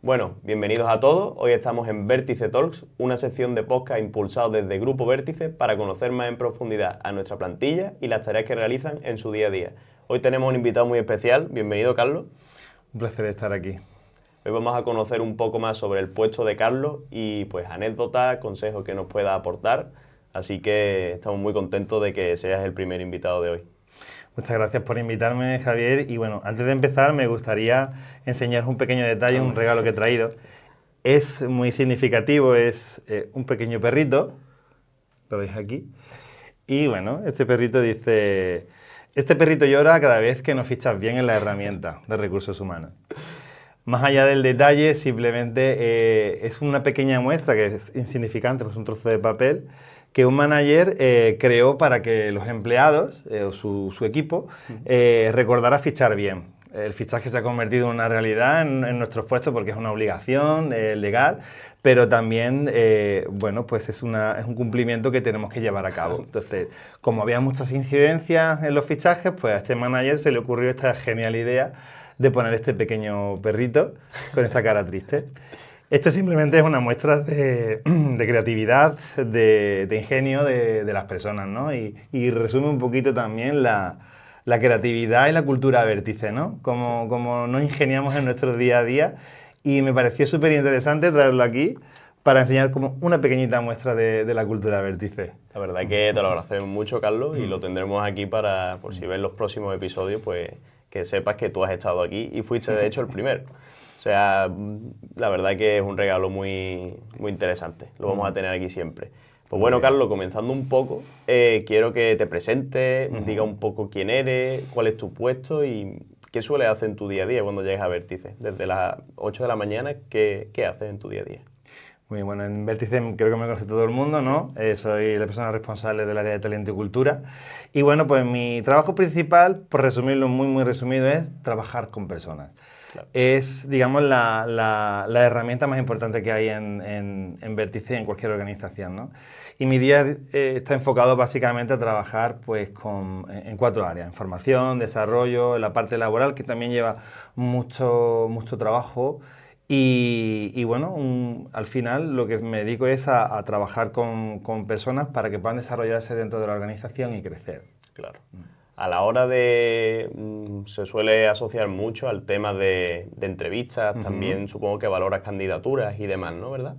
Bueno, bienvenidos a todos. Hoy estamos en Vértice Talks, una sección de podcast impulsado desde Grupo Vértice para conocer más en profundidad a nuestra plantilla y las tareas que realizan en su día a día. Hoy tenemos un invitado muy especial. Bienvenido, Carlos. Un placer estar aquí. Hoy vamos a conocer un poco más sobre el puesto de Carlos y pues anécdotas, consejos que nos pueda aportar. Así que estamos muy contentos de que seas el primer invitado de hoy. Muchas gracias por invitarme, Javier. Y bueno, antes de empezar me gustaría enseñaros un pequeño detalle, un regalo que he traído. Es muy significativo, es un pequeño perrito, lo veis aquí. Y bueno, este perrito dice, este perrito llora cada vez que no fichas bien en la herramienta de recursos humanos. Más allá del detalle, simplemente es una pequeña muestra que es insignificante, pues un trozo de papel que un manager creó para que los empleados o su equipo recordara fichar bien. El fichaje se ha convertido en una realidad en nuestros puestos porque es una obligación legal, pero también, bueno, pues es un cumplimiento que tenemos que llevar a cabo. Entonces, como había muchas incidencias en los fichajes, pues a este manager se le ocurrió esta genial idea de poner este pequeño perrito con esta cara triste. Esto simplemente es una muestra de creatividad, de ingenio de las personas, ¿no? Y resume un poquito también la creatividad y la cultura vértice, ¿no? Como nos ingeniamos en nuestro día a día. Y me pareció súper interesante traerlo aquí para enseñar como una pequeñita muestra de la cultura vértice. La verdad es que te lo agradecemos mucho, Carlos, y lo tendremos aquí para, por si ves los próximos episodios, pues que sepas que tú has estado aquí y fuiste de hecho el primero. O sea, la verdad que es un regalo muy interesante. Lo vamos a tener aquí siempre. Pues bueno, Carlos, comenzando un poco, quiero que te presentes, diga un poco quién eres, cuál es tu puesto y qué sueles hacer en tu día a día cuando llegas a Vértice. Desde las 8 de la mañana, ¿qué haces en tu día a día? Muy bueno, en Vértice creo que me conoce todo el mundo, ¿no? Soy la persona responsable del área de talento y cultura. Y bueno, pues mi trabajo principal, por resumirlo muy resumido, es trabajar con personas. Claro. Es, digamos, la herramienta más importante que hay en Vértice y en cualquier organización, ¿no? Y mi día está enfocado básicamente a trabajar pues, en 4 áreas: en formación, desarrollo, en la parte laboral, que también lleva mucho trabajo. Y bueno, al final lo que me dedico es a trabajar con personas para que puedan desarrollarse dentro de la organización y crecer. Claro. A la hora de... se suele asociar mucho al tema de entrevistas, también supongo que valoras candidaturas y demás, ¿no? ¿Verdad?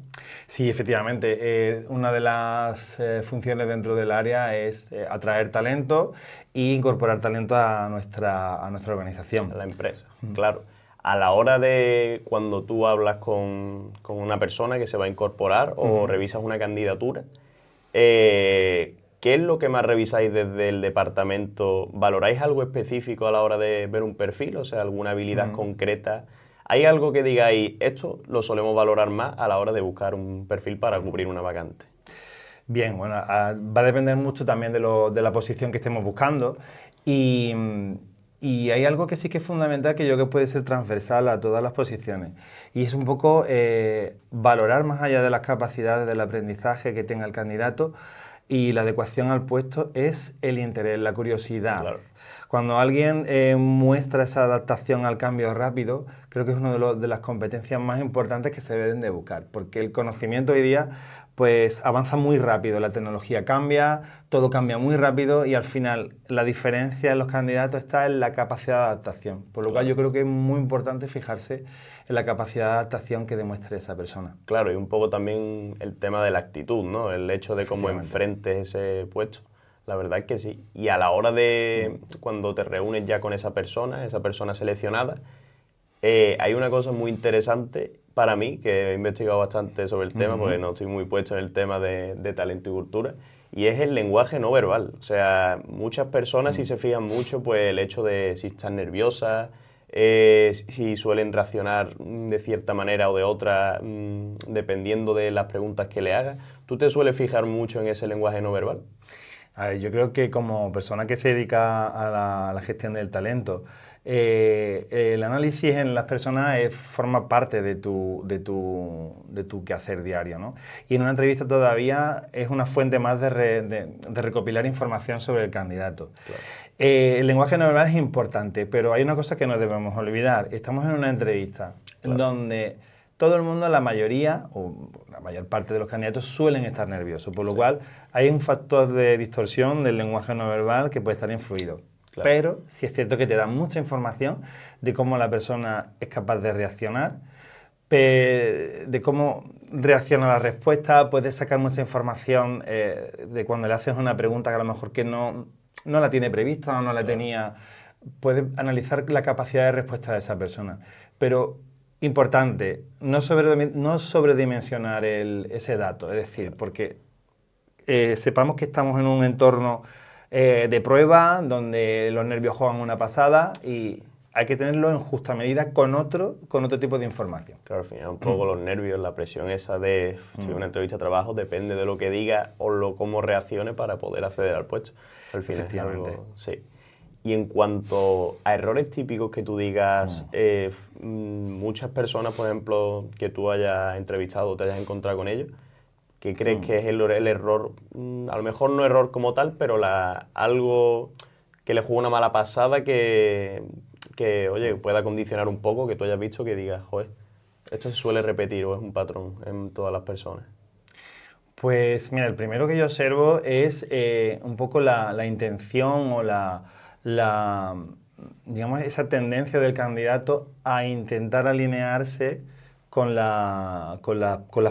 Sí, efectivamente. Una de las funciones dentro del área es atraer talento e incorporar talento a nuestra organización. A la empresa, claro. A la hora de cuando tú hablas con una persona que se va a incorporar o revisas una candidatura, ¿qué es lo que más revisáis desde el departamento? ¿Valoráis algo específico a la hora de ver un perfil? O sea, alguna habilidad concreta. ¿Hay algo que digáis, esto lo solemos valorar más a la hora de buscar un perfil para cubrir una vacante? Bien, bueno, va a depender mucho también de la posición que estemos buscando y hay algo que sí que es fundamental, que yo creo que puede ser transversal a todas las posiciones, y es un poco valorar más allá de las capacidades del aprendizaje que tenga el candidato y la adecuación al puesto, es el interés, la curiosidad. Claro. Cuando alguien muestra esa adaptación al cambio rápido, creo que es una de las competencias más importantes que se deben de buscar, porque el conocimiento hoy día pues avanza muy rápido, la tecnología cambia, todo cambia muy rápido y al final la diferencia en los candidatos está en la capacidad de adaptación. Por lo cual yo creo que es muy importante fijarse en la capacidad de adaptación que demuestre esa persona. Claro, y un poco también el tema de la actitud, ¿no? El hecho de cómo enfrentes ese puesto. La verdad es que sí. Y a la hora de cuando te reúnes ya con esa persona seleccionada, hay una cosa muy interesante para mí, que he investigado bastante sobre el tema, porque no estoy muy puesto en el tema de talento y cultura, y es el lenguaje no verbal. O sea, muchas personas sí se fijan mucho, pues el hecho de si están nerviosas, si suelen reaccionar de cierta manera o de otra, dependiendo de las preguntas que le hagas. ¿Tú te sueles fijar mucho en ese lenguaje no verbal? A ver, yo creo que como persona que se dedica a la gestión del talento, el análisis en las personas forma parte de tu quehacer diario, ¿no? Y en una entrevista todavía es una fuente más de recopilar información sobre el candidato. Claro. El lenguaje no verbal es importante, pero hay una cosa que no debemos olvidar. Estamos en una entrevista donde todo el mundo, la mayoría, o la mayor parte de los candidatos suelen estar nerviosos, por lo cual hay un factor de distorsión del lenguaje no verbal que puede estar influido. Claro. Pero sí es cierto que te da mucha información de cómo la persona es capaz de reaccionar, de cómo reacciona a la respuesta, puedes sacar mucha información de cuando le haces una pregunta que a lo mejor que no la tiene prevista o no la tenía, puedes analizar la capacidad de respuesta de esa persona. Pero importante, no sobredimensionar ese dato, es decir, porque sepamos que estamos en un entorno de prueba donde los nervios juegan una pasada y hay que tenerlo en justa medida con otro tipo de información. Claro, al final un poco los nervios, la presión esa de una entrevista de trabajo depende de lo que diga o cómo reaccione para poder acceder al puesto. Al final es algo, sí. Y en cuanto a errores típicos que tú digas, muchas personas, por ejemplo, que tú hayas entrevistado o te hayas encontrado con ellos, ¿qué crees que es el error? A lo mejor no error como tal, pero algo que le jugó una mala pasada que oye, pueda condicionar un poco, que tú hayas visto que digas, joder, esto se suele repetir o es un patrón en todas las personas. Pues mira, el primero que yo observo es un poco la intención o digamos, esa tendencia del candidato a intentar alinearse con las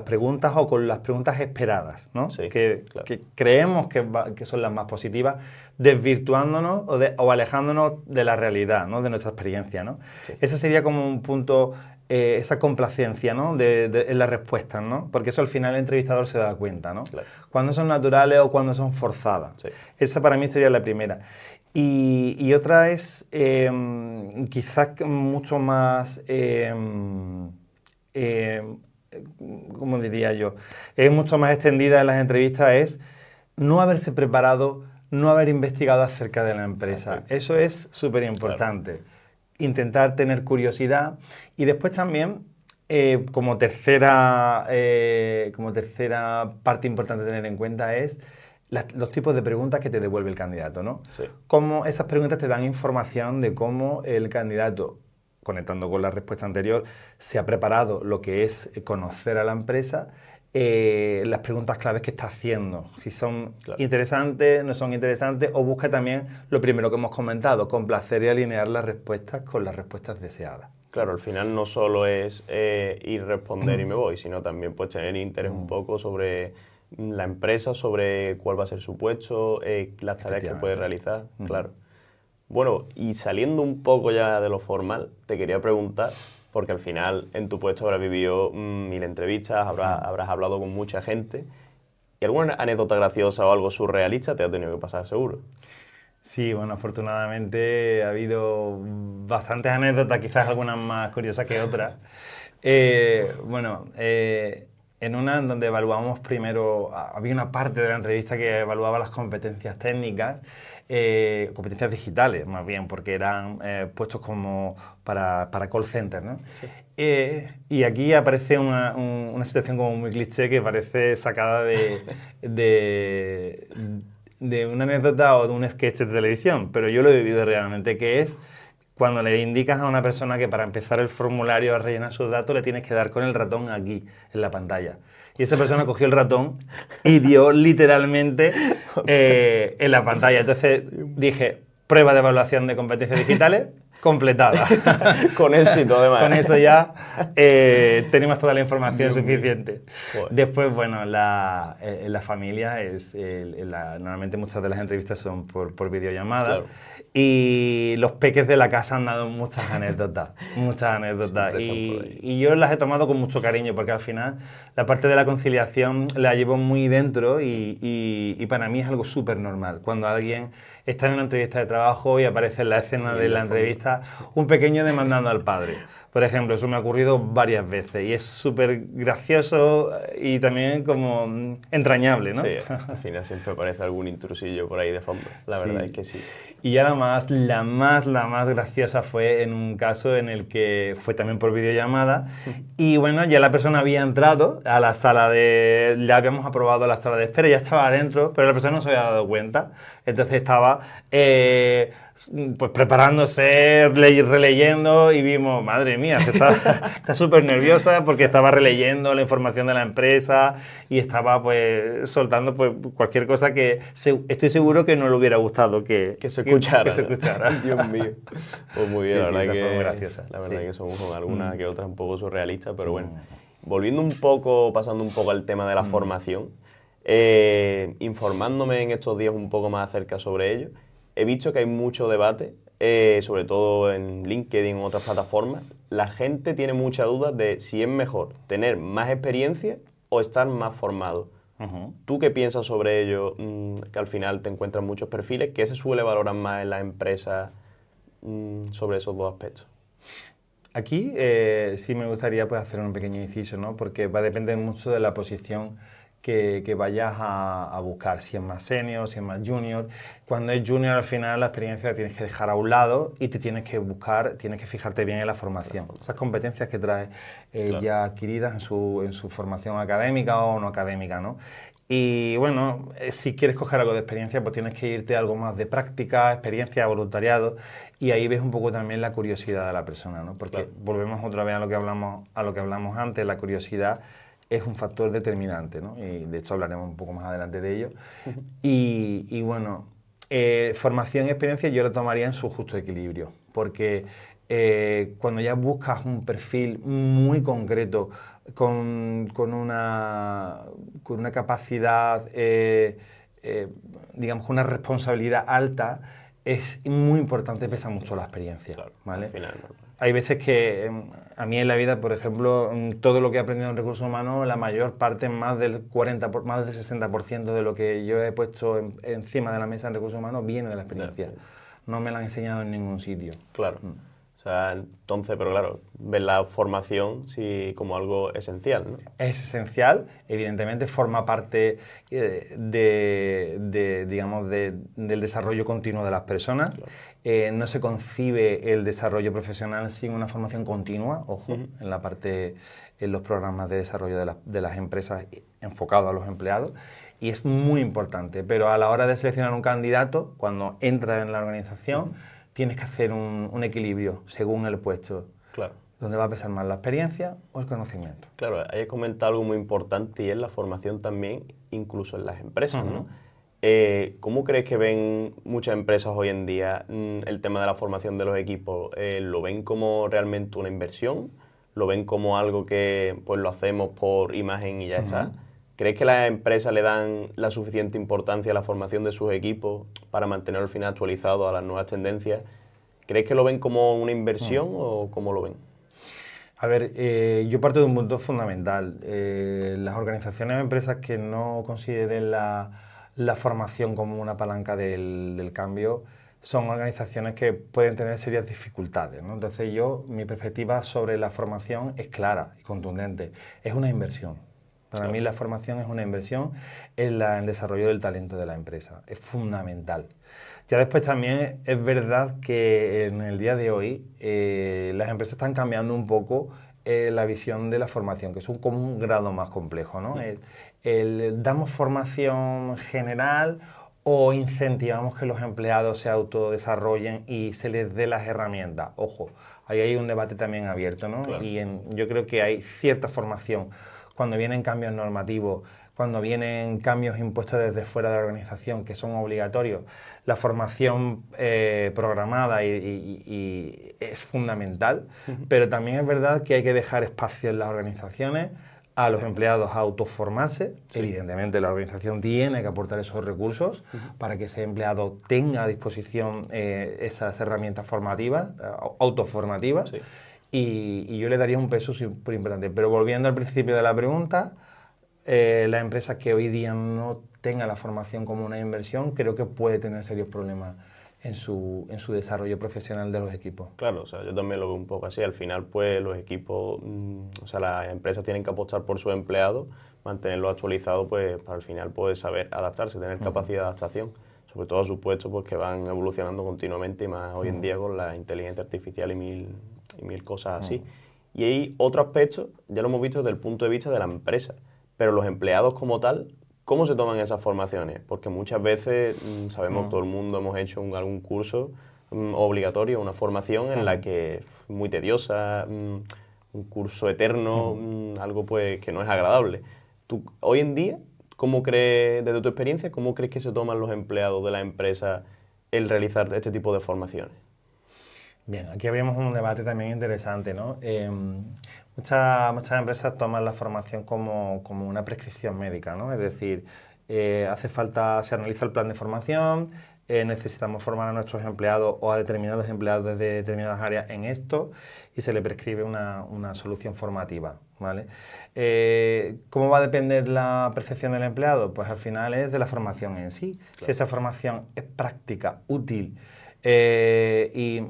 preguntas o con las preguntas esperadas, ¿no? Sí, que claro. creemos que son las más positivas, desvirtuándonos o alejándonos de la realidad, ¿no? De nuestra experiencia, ¿no? Sí. Ese sería como un punto, esa complacencia, ¿no? en las respuestas, ¿no? Porque eso al final el entrevistador se da cuenta, ¿no? Claro. Cuando son naturales o cuando son forzadas. Sí. Esa para mí sería la primera. Y otra es quizás mucho más... ¿cómo diría yo? Es mucho más extendida en las entrevistas, es no haberse preparado, no haber investigado acerca de la empresa. Eso es súper importante. Claro. Intentar tener curiosidad y después también, como tercera parte importante a tener en cuenta es los tipos de preguntas que te devuelve el candidato, ¿no? Sí. Cómo esas preguntas te dan información de cómo el candidato, conectando con la respuesta anterior, se ha preparado lo que es conocer a la empresa, las preguntas claves que está haciendo, si son interesantes, no son interesantes, o busca también lo primero que hemos comentado, complacer y alinear las respuestas con las respuestas deseadas. Claro, al final no solo es ir, responder y me voy, sino también pues tener interés un poco sobre la empresa, sobre cuál va a ser su puesto, las tareas que puede realizar, claro. Bueno, y saliendo un poco ya de lo formal, te quería preguntar, porque al final en tu puesto habrás vivido 1000 entrevistas, habrás hablado con mucha gente, ¿y alguna anécdota graciosa o algo surrealista te ha tenido que pasar seguro? Sí, bueno, afortunadamente ha habido bastantes anécdotas, quizás algunas más curiosas que otras. En una en donde evaluamos primero, había una parte de la entrevista que evaluaba las competencias técnicas, competencias digitales más bien, porque eran puestos como para call center, ¿no? Sí. Y aquí aparece una situación como muy cliché que parece sacada de una anécdota o de un sketch de televisión, pero yo lo he vivido realmente, que es cuando le indicas a una persona que para empezar el formulario a rellenar sus datos le tienes que dar con el ratón aquí, en la pantalla. Y esa persona cogió el ratón y dio literalmente en la pantalla. Entonces dije, prueba de evaluación de competencias digitales completada. Con éxito, además. Con eso ya tenemos toda la información suficiente. Después, bueno, en la familia, normalmente muchas de las entrevistas son por videollamada. Claro. Y los peques de la casa han dado muchas anécdotas, y yo las he tomado con mucho cariño, porque al final la parte de la conciliación la llevo muy dentro y para mí es algo súper normal. Cuando alguien está en una entrevista de trabajo y aparece en la escena de la entrevista un pequeño demandando al padre. Por ejemplo, eso me ha ocurrido varias veces y es súper gracioso y también como entrañable, ¿no? Sí, al final siempre aparece algún intrusillo por ahí de fondo, la verdad es que sí. Y ya la más graciosa fue en un caso en el que fue también por videollamada y bueno, ya la persona había entrado a la sala ya habíamos aprobado la sala de espera, ya estaba adentro, pero la persona no se había dado cuenta, entonces estaba pues preparándose, releyendo y vimos, madre mía, está súper nerviosa porque estaba releyendo la información de la empresa y estaba pues soltando pues cualquier cosa que estoy seguro que no le hubiera gustado que se escuchara. Que se escuchara. Dios mío. Pues muy bien, Sí, la verdad esa que fue muy graciosa. La verdad que somos con algunas que otras un poco surrealistas, pero bueno. Mm. Volviendo un poco, pasando un poco al tema de la formación, informándome en estos días un poco más acerca sobre ello, he visto que hay mucho debate, sobre todo en LinkedIn o otras plataformas. La gente tiene muchas dudas de si es mejor tener más experiencia o estar más formado. ¿Tú qué piensas sobre ello? Que al final te encuentras muchos perfiles. ¿Qué se suele valorar más en las empresas sobre esos dos aspectos? Aquí sí me gustaría pues, hacer un pequeño inciso, ¿no? Porque va a depender mucho de la posición que vayas a buscar, si es más senior, si es más junior. Cuando es junior, al final la experiencia la tienes que dejar a un lado y te tienes que buscar, tienes que fijarte bien en la formación. Esas competencias que traes Claro. ya adquiridas en su formación académica o no académica, ¿no? Y bueno, si quieres coger algo de experiencia, pues tienes que irte a algo más de práctica, experiencia, voluntariado, y ahí ves un poco también la curiosidad de la persona, ¿no? Porque Claro. volvemos otra vez a lo que hablamos antes, la curiosidad es un factor determinante, ¿no? Y de hecho hablaremos un poco más adelante de ello. Y bueno, formación y experiencia yo lo tomaría en su justo equilibrio, porque cuando ya buscas un perfil muy concreto, con una capacidad, digamos, con una responsabilidad alta, es muy importante, pesa mucho la experiencia. Claro, ¿vale? al final, ¿no? Hay veces que a mí en la vida, por ejemplo, todo lo que he aprendido en recursos humanos, la mayor parte, más del 40, más del 60% de lo que yo he puesto encima de la mesa en recursos humanos viene de la experiencia. No me la han enseñado en ningún sitio. Claro. O sea, entonces, pero claro, ves la formación sí como algo esencial, ¿no? Es esencial, evidentemente forma parte digamos, del desarrollo continuo de las personas. Claro. No se concibe el desarrollo profesional sin una formación continua, ojo, en los programas de desarrollo de las empresas enfocados a los empleados. Y es muy importante, pero a la hora de seleccionar un candidato, cuando entra en la organización, tienes que hacer un equilibrio según el puesto. Claro. ¿Dónde va a pesar más la experiencia o el conocimiento? Claro, ahí he comentado algo muy importante y es la formación también, incluso en las empresas, ¿no? ¿Cómo crees que ven muchas empresas hoy en día el tema de la formación de los equipos? ¿Lo ven como realmente una inversión? ¿Lo ven como algo que pues lo hacemos por imagen y ya está? ¿Crees que las empresas le dan la suficiente importancia a la formación de sus equipos para mantenerlo al final actualizado a las nuevas tendencias? ¿Crees que lo ven como una inversión o cómo lo ven? A ver, yo parto de un punto fundamental. Las organizaciones o empresas que no consideren la formación como una palanca del cambio son organizaciones que pueden tener serias dificultades, ¿no? Entonces mi perspectiva sobre la formación es clara y contundente. Es una inversión. Para mí la formación es una inversión en el desarrollo del talento de la empresa. Es fundamental. Ya después también es verdad que en el día de hoy las empresas están cambiando un poco la visión de la formación, que es como un grado más complejo, ¿no? ¿Damos formación general o incentivamos que los empleados se autodesarrollen y se les dé las herramientas? Ojo, ahí hay un debate también abierto, ¿no? Claro. Y yo creo que hay cierta formación cuando vienen cambios normativos, cuando vienen cambios impuestos desde fuera de la organización que son obligatorios, la formación programada y es fundamental, pero también es verdad que hay que dejar espacio en las organizaciones a los empleados a autoformarse. Sí. Evidentemente la organización tiene que aportar esos recursos para que ese empleado tenga a disposición esas herramientas formativas, autoformativas. Sí. Y yo le daría un peso súper importante. Pero volviendo al principio de la pregunta, las empresas que hoy día no tengan la formación como una inversión, creo que puede tener serios problemas en su desarrollo profesional de los equipos. Claro, o sea, yo también lo veo un poco así. Al final, pues, los equipos, o sea, las empresas tienen que apostar por sus empleados, mantenerlos actualizados, pues, para al final poder saber adaptarse, tener capacidad de adaptación, sobre todo a sus puestos, pues, que van evolucionando continuamente y más hoy en día con la inteligencia artificial y mil cosas así. Y hay otro aspecto, ya lo hemos visto desde el punto de vista de la empresa, pero los empleados como tal, ¿cómo se toman esas formaciones? Porque muchas veces, sabemos, todo el mundo hemos hecho algún curso obligatorio, una formación en la que es muy tediosa, un curso eterno, algo pues que no es agradable. Tú, hoy en día, ¿cómo crees, desde tu experiencia, cómo crees que se toman los empleados de la empresa el realizar este tipo de formaciones? Bien, aquí abrimos un debate también interesante, ¿no? Muchas empresas toman la formación como una prescripción médica, ¿no? Es decir, hace falta, se analiza el plan de formación, necesitamos formar a nuestros empleados o a determinados empleados de determinadas áreas en esto y se le prescribe una solución formativa, ¿vale? ¿Cómo va a depender la percepción del empleado? Pues al final es de la formación en sí. Claro. Si esa formación es práctica, útil, y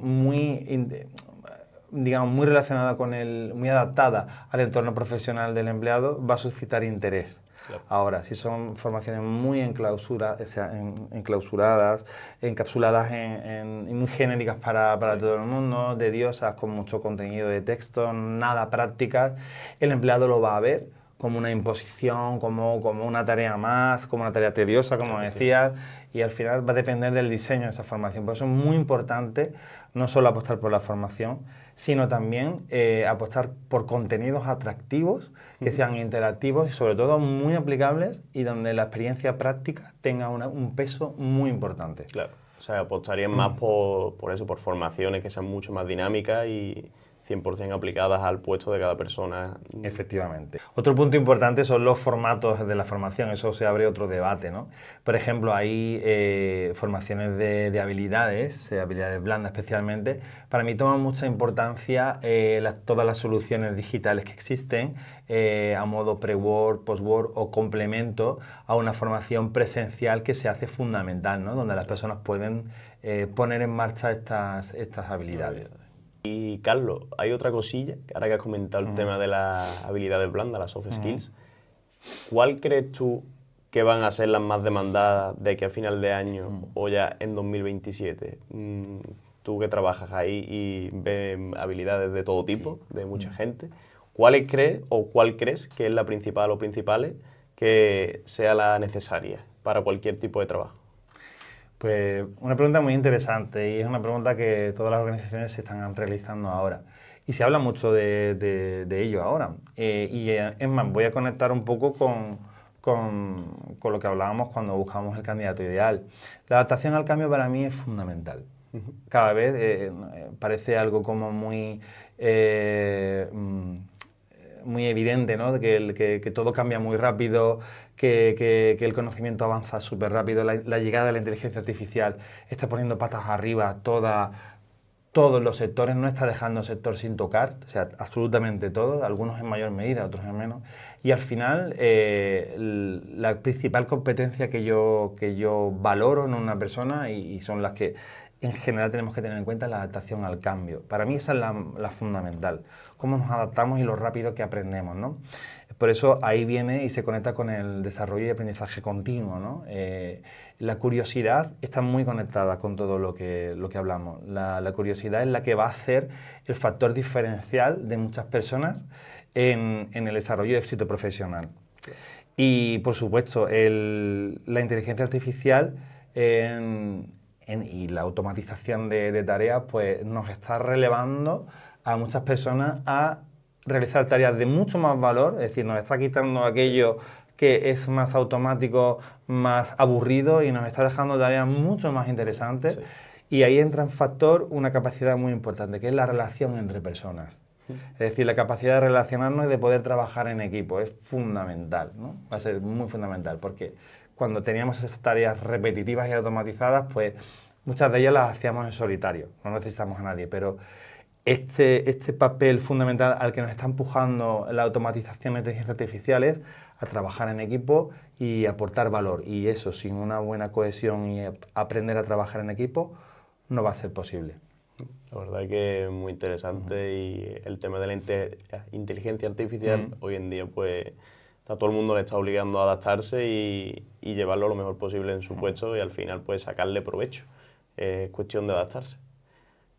digamos, muy relacionada muy adaptada al entorno profesional del empleado, va a suscitar interés. Claro. Ahora, si son formaciones muy enclausuradas, encapsuladas y muy genéricas para todo el mundo, tediosas, con mucho contenido de texto, nada prácticas, el empleado lo va a ver como una imposición, como una tarea más, como una tarea tediosa, como decías, y al final va a depender del diseño de esa formación. Por eso es muy importante no solo apostar por la formación, sino también apostar por contenidos atractivos, que sean interactivos y sobre todo muy aplicables y donde la experiencia práctica tenga un peso muy importante. Claro, o sea, apostarían más por eso, por formaciones que sean mucho más dinámicas y 100% aplicadas al puesto de cada persona. Efectivamente. Otro punto importante son los formatos de la formación, eso se abre otro debate, ¿no? Por ejemplo, hay formaciones de habilidades, habilidades blandas especialmente. Para mí toman mucha importancia todas las soluciones digitales que existen a modo pre-Word, post-Word o complemento a una formación presencial que se hace fundamental, ¿no? Donde las personas pueden poner en marcha estas habilidades. Y Carlos, hay otra cosilla, ahora que has comentado el tema de las habilidades blandas, las soft skills. ¿Cuál crees tú que van a ser las más demandadas de que a final de año o ya en 2027? Tú que trabajas ahí y ves habilidades de todo tipo, de mucha gente, ¿cuál crees que es la principal o principales que sea la necesaria para cualquier tipo de trabajo? Pues una pregunta muy interesante y es una pregunta que todas las organizaciones se están realizando ahora. Y se habla mucho de ello ahora. Es más, voy a conectar un poco con lo que hablábamos cuando buscábamos el candidato ideal. La adaptación al cambio para mí es fundamental. Cada vez parece algo como muy evidente, ¿no? Que todo cambia muy rápido, que el conocimiento avanza súper rápido, la llegada de la inteligencia artificial está poniendo patas arriba todos los sectores, no está dejando sector sin tocar, o sea, absolutamente todos, algunos en mayor medida, otros en menos. Y al final, la principal competencia que yo valoro en una persona y son las que en general tenemos que tener en cuenta la adaptación al cambio. Para mí esa es la fundamental, cómo nos adaptamos y lo rápido que aprendemos, ¿no? Por eso ahí viene y se conecta con el desarrollo y aprendizaje continuo, ¿no? La curiosidad está muy conectada con todo lo que hablamos. La curiosidad es la que va a hacer el factor diferencial de muchas personas en el desarrollo de éxito profesional. Y, por supuesto, la inteligencia artificial y la automatización de tareas pues, nos está relevando a muchas personas a realizar tareas de mucho más valor, es decir, nos está quitando aquello que es más automático, más aburrido y nos está dejando tareas mucho más interesantes. Sí. Y ahí entra en factor una capacidad muy importante, que es la relación entre personas. Es decir, la capacidad de relacionarnos y de poder trabajar en equipo es fundamental, ¿no? Va a ser muy fundamental, porque cuando teníamos esas tareas repetitivas y automatizadas, pues muchas de ellas las hacíamos en solitario, no necesitamos a nadie, pero este papel fundamental al que nos está empujando la automatización de inteligencia artificial es a trabajar en equipo y aportar valor. Y eso, sin una buena cohesión y aprender a trabajar en equipo, no va a ser posible. La verdad es que es muy interesante y el tema de la inteligencia artificial hoy en día pues a todo el mundo le está obligando a adaptarse y llevarlo lo mejor posible en su puesto y al final pues sacarle provecho. Es cuestión de adaptarse.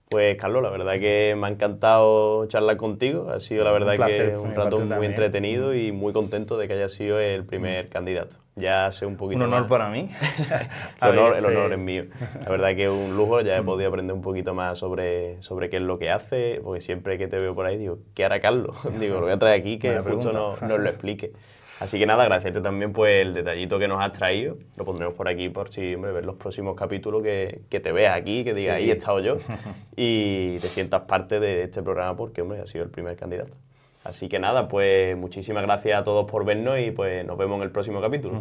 Pues Carlos, la verdad que me ha encantado charlar contigo, ha sido la verdad que un rato muy entretenido y muy contento de que hayas sido el primer candidato. ya sé un poquito Un honor más. para mí. El honor es mío. La verdad que es un lujo, ya he podido aprender un poquito más sobre qué es lo que hace, porque siempre que te veo por ahí digo, ¿qué hará Carlos? Digo, lo voy a traer aquí que Buena justo pregunta. nos lo explique. Así que nada, agradecerte también pues el detallito que nos has traído. Lo pondremos por aquí por si, hombre, ver los próximos capítulos, que te veas aquí, que digas, Sí. ahí he estado yo, y te sientas parte de este programa porque, hombre, has sido el primer candidato. Así que nada, pues muchísimas gracias a todos por vernos y pues nos vemos en el próximo capítulo.